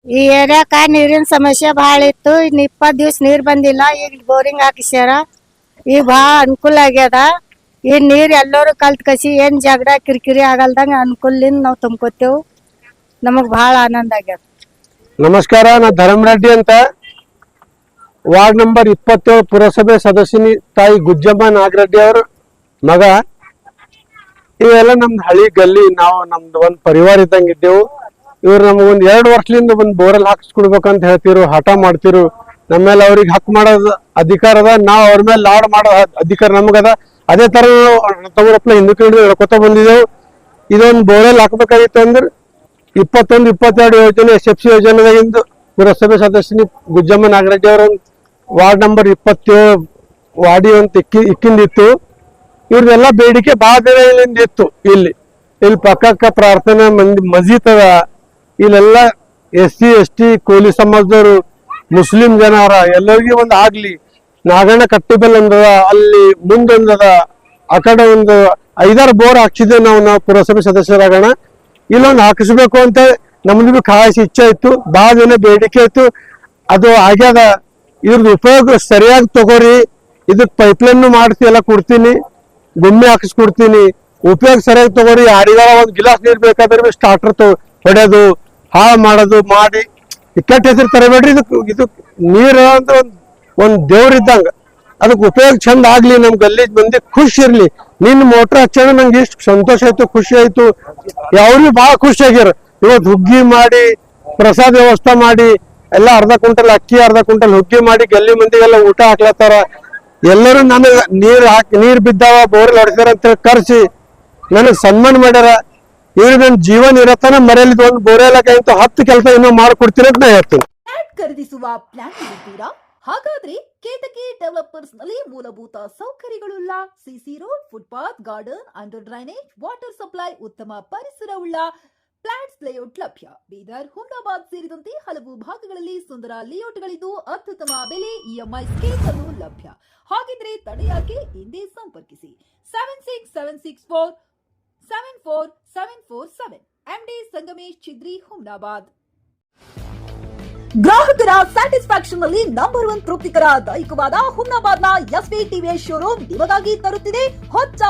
ಈ ಏರಿಯಾಕ ನೀರಿನ ಸಮಸ್ಯೆ ಭಾಳ ಇತ್ತು. ಇನ್ನು 20 ದಿವ್ಸ ನೀರ್ ಬಂದಿಲ್ಲ. ಈಗ ಬೋರಿಂಗ್ ಹಾಕಿಸ್ಯಾರ. ಈಗ ಭಾಳ ಅನುಕೂಲ ಆಗ್ಯದ. ಈ ನೀರ್ ಎಲ್ಲರೂ ಕಲ್ತ್ ಕಸಿ ಏನ್ ಜಗಳ ಕಿರಿಕಿರಿ ಆಗಲ್ದಂಗ ಅನುಕೂಲದಿಂದ ನಾವು ತುಂಬ್ಕೋತೇವ್. ನಮಗ್ ಭಾಳ ಆನಂದ ಆಗ್ಯದ. ನಮಸ್ಕಾರ, ನಾ ಧರ್ಮರೆಡ್ಡಿ ಅಂತ, ವಾರ್ಡ್ ನಂಬರ್ 27 ಪುರಸಭೆ ಸದಸ್ಯನಿ ತಾಯಿ ಗುಜ್ಜಮ್ಮ ನಾಗರೆಡ್ಡಿ ಅವ್ರ ಮಗ. ಇವೆಲ್ಲ ನಮ್ದು ಹಳಿ ಗಲ್ಲಿ. ನಾವು ನಮ್ದು ಒಂದ್ ಪರಿವಾರ ಇದ್ದಂಗ ಇದ್ದೇವು. ಇವ್ರು ನಮ್ಗೆ ಒಂದ್ 2 ವರ್ಷದಿಂದ ಒಂದ್ ಬೋರಲ್ಲಿ ಹಾಕಿಸ್ಕೊಡ್ಬೇಕಂತ ಹೇಳ್ತಿರು, ಹಠ ಮಾಡ್ತಿರು. ನಮ್ಮೇಲೆ ಅವ್ರಿಗೆ ಹಕ್ ಮಾಡೋದ್ ಅಧಿಕಾರ ಅದ, ನಾವ್ ಅವ್ರ ಮೇಲೆ ಲಾಡ್ ಮಾಡೋ ಅಧಿಕಾರ ನಮಗದ. ಅದೇ ತರ ತಮ್ಮರಪ್ಪ ಹಿಂದೂ ಹೇಳ್ಕೊತ ಬಂದಿದ್ದೇವು. ಇದೊಂದು ಬೋರಲ್ಲಿ ಹಾಕ್ಬೇಕಾಗಿತ್ತು ಅಂದ್ರೆ 21-22 ಯೋಜನೆ SFC ಯೋಜನೆದಾಗಿಂದ ಪುರಸಭೆ ಸದಸ್ಯನಿ ಗುಜ್ಜಮ್ಮ ನಾಗರೆಡ್ಡಿ ಅವರ ವಾರ್ಡ್ ನಂಬರ್ 27 ವಾಡಿ ಅಂತ ಇಕ್ಕಿಂದಿತ್ತು. ಇವ್ರದೆಲ್ಲ ಬೇಡಿಕೆ ಬಹಳ ದಿನಗಳಿಂದ ಇತ್ತು. ಇಲ್ಲಿ ಪಕ್ಕಕ್ಕ ಪ್ರಾರ್ಥನಾ ಮಸ್ಜಿದ್ ಅದ. ಇಲ್ಲೆಲ್ಲ SC ST ಕೋಲಿ ಸಮಾಜದವರು, ಮುಸ್ಲಿಂ ಜನರ ಎಲ್ಲರಿಗೂ ಒಂದು ಆಗ್ಲಿ. ನಾಗಣ್ಣ ಕಟ್ಟಿಬಲ್ ಒಂದದ, ಅಲ್ಲಿ ಮುಂದೊಂದದ, ಆ ಕಡೆ ಒಂದು 5-6 ಬೋರ್ ಹಾಕ್ಸಿದ್ದೇವೆ ನಾವು ಪುರಸಭೆ ಸದಸ್ಯರಾಗೋಣ. ಇಲ್ಲೊಂದು ಹಾಕಿಸ್ಬೇಕು ಅಂತ ನಮ್ದು ಖಾಯಸ್ ಇಚ್ಛೆ ಇತ್ತು. ಬಹಳ ದಿನ ಬೇಡಿಕೆ ಇತ್ತು. ಅದು ಆಗ್ಯದ. ಇದ್ರದ್ದು ಉಪಯೋಗ ಸರಿಯಾಗಿ ತಗೋರಿ. ಇದಕ್ ಪೈಪ್ಲೈನ್ ಮಾಡಿಸಿ ಎಲ್ಲ ಕೊಡ್ತೀನಿ, ಗುಮ್ಮೆ ಹಾಕಿಸ್ಕೊಡ್ತೀನಿ. ಉಪಯೋಗ ಸರಿಯಾಗಿ ತಗೋರಿ. ಯಾರಿಗಾರ ಒಂದ್ ಗಿಲಾಸ್ ನೀರ್ ಬೇಕಾದ್ರೆ ಸ್ಟಾರ್ಟರ್ ಹೊಡೆಯೋದು, ಹಾಳು ಮಾಡೋದು ಮಾಡಿ ಕೆಟ್ಟ ಹೆಸರು ತರಬೇಡ್ರಿ. ಇದು ನೀರು ಅಂತ ಒಂದ್ ದೇವ್ರ ಇದ್ದಂಗ. ಅದಕ್ಕೆ ಉಪಯೋಗ ಚಂದ ಆಗ್ಲಿ, ನಮ್ ಗಲ್ಲಿ ಮಂದಿ ಖುಷಿ ಇರ್ಲಿ. ನಿನ್ ಮೋಟ್ರ್ ಹಚ್ಚೋಣ ನಂಗೆ ಇಷ್ಟು ಸಂತೋಷ ಆಯ್ತು, ಖುಷಿ ಆಯ್ತು. ಯಾವ್ರಿಗೂ ಬಹಳ ಖುಷಿ ಆಗ್ಯಾರ. ಇವತ್ತು ಹುಗ್ಗಿ ಮಾಡಿ, ಪ್ರಸಾದ ವ್ಯವಸ್ಥೆ ಮಾಡಿ, ಎಲ್ಲ ಅರ್ಧ ಕ್ವಿಂಟಲ್ ಅಕ್ಕಿ, ಅರ್ಧ ಕ್ವಿಂಟಲ್ ಹುಗ್ಗಿ ಮಾಡಿ ಗಲ್ಲಿ ಮಂದಿಗೆಲ್ಲ ಊಟ ಹಾಕ್ಲತ್ತಾರ. ಎಲ್ಲರೂ ನನಗೆ ನೀರ್ ಬಿದ್ದಾವ, ಬೋರ್ಲ್ ಹೊಡ್ಸ್ಯಾರ ಅಂತ ಕರ್ಸಿ ನನಗ್ ಸನ್ಮಾನ ಮಾಡ್ಯಾರ. ಇವ್ರು ನನ್ ಜೀವನ ಇರತ್ತಾನ ಮರೆಯಲಿದ್ ಒಂದು ಬೋರೆಲಕಂತ 10 ಕೆಲಸ ಇನ್ನೂ ಮಾಡ್ಕೊಡ್ತೀನಿ ಅಂತ ನಾ ಹೇಳ್ತೀನಿ. ಖರೀದಿಸುವ ಪ್ಲಾನ್ ಇದ್ದೀರಾ? ಹಾಗಾದ್ರೆ ಕೇತಕಿ ಡೆವಲಪರ್ಸ್ ನಲ್ಲಿ ಮೂಲಭೂತ ಸೌಕರ್ಯಗಳುಳ್ಳ CC road, footpath, garden, under drainage, water supply, ಉತ್ತಮ ಪರಿಸರವುಳ್ಳ ಫ್ಲಾಟ್ಸ್ ಲೇಔಟ್ ಲಭ್ಯ. ಬೀದರ್, ಹುಮ್ನಾಬಾದ್ ಸೇರಿದಂತೆ ಹಲವು ಭಾಗಗಳಲ್ಲಿ ಸುಂದರ ಲೇಔಟ್ಗಳಿದ್ದು ಅತ್ಯುತ್ತಮ ಬೆಲೆ, EMI ಸ್ಕೀಮ್ಸ್ ಅನ್ನು ಲಭ್ಯ. ಹಾಗಿದ್ರೆ ತಡೆಯಾಕೆ? ಹಿಂದೆ ಸಂಪರ್ಕಿಸಿ 7676474747 MD ಸಂಗಮೇಶ್ ಚಿದ್ರಿ, ಹುಮ್ನಾಬಾದ್. ಗ್ರಾಹಕರ ಸ್ಯಾಟಿಸ್ಫ್ಯಾಕ್ಷನ್ ನಲ್ಲಿ ನಂಬರ್ 1 ತೃಪ್ತಿಕರ ದೈಹಿಕವಾದ ಹುಮ್ನಾಬಾದ್ನ SV TVS ಶೋರೂಮ್ ನಿಮಗಾಗಿ ತರುತ್ತಿದೆ ಹೊಸ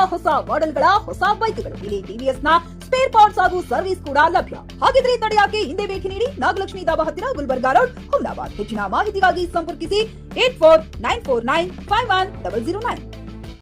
ಮಾಡೆಲ್ಗಳ ಹೊಸ ಬೈಕ್ಗಳು. ಇಲ್ಲಿ TVS ನ ಸ್ಪೇರ್ ಪಾರ್ಟ್ಸ್ ಹಾಗೂ ಸರ್ವಿಸ್ ಕೂಡ ಲಭ್ಯ. ಹಾಗಿದ್ರೆ ತಡೆಯಾಕೆ? ಹಿಂದೆ ಭೇಟಿ ನೀಡಿ, ನಾಗಲಕ್ಷ್ಮಿ ಧಾಬಾ ಹತ್ತಿರ, ಗುಲ್ಬರ್ಗಾ ರೋಡ್, ಹುಮ್ನಾಬಾದ್. ಹೆಚ್ಚಿನ ಮಾಹಿತಿಗಾಗಿ ಸಂಪರ್ಕಿಸಿ 8494951009.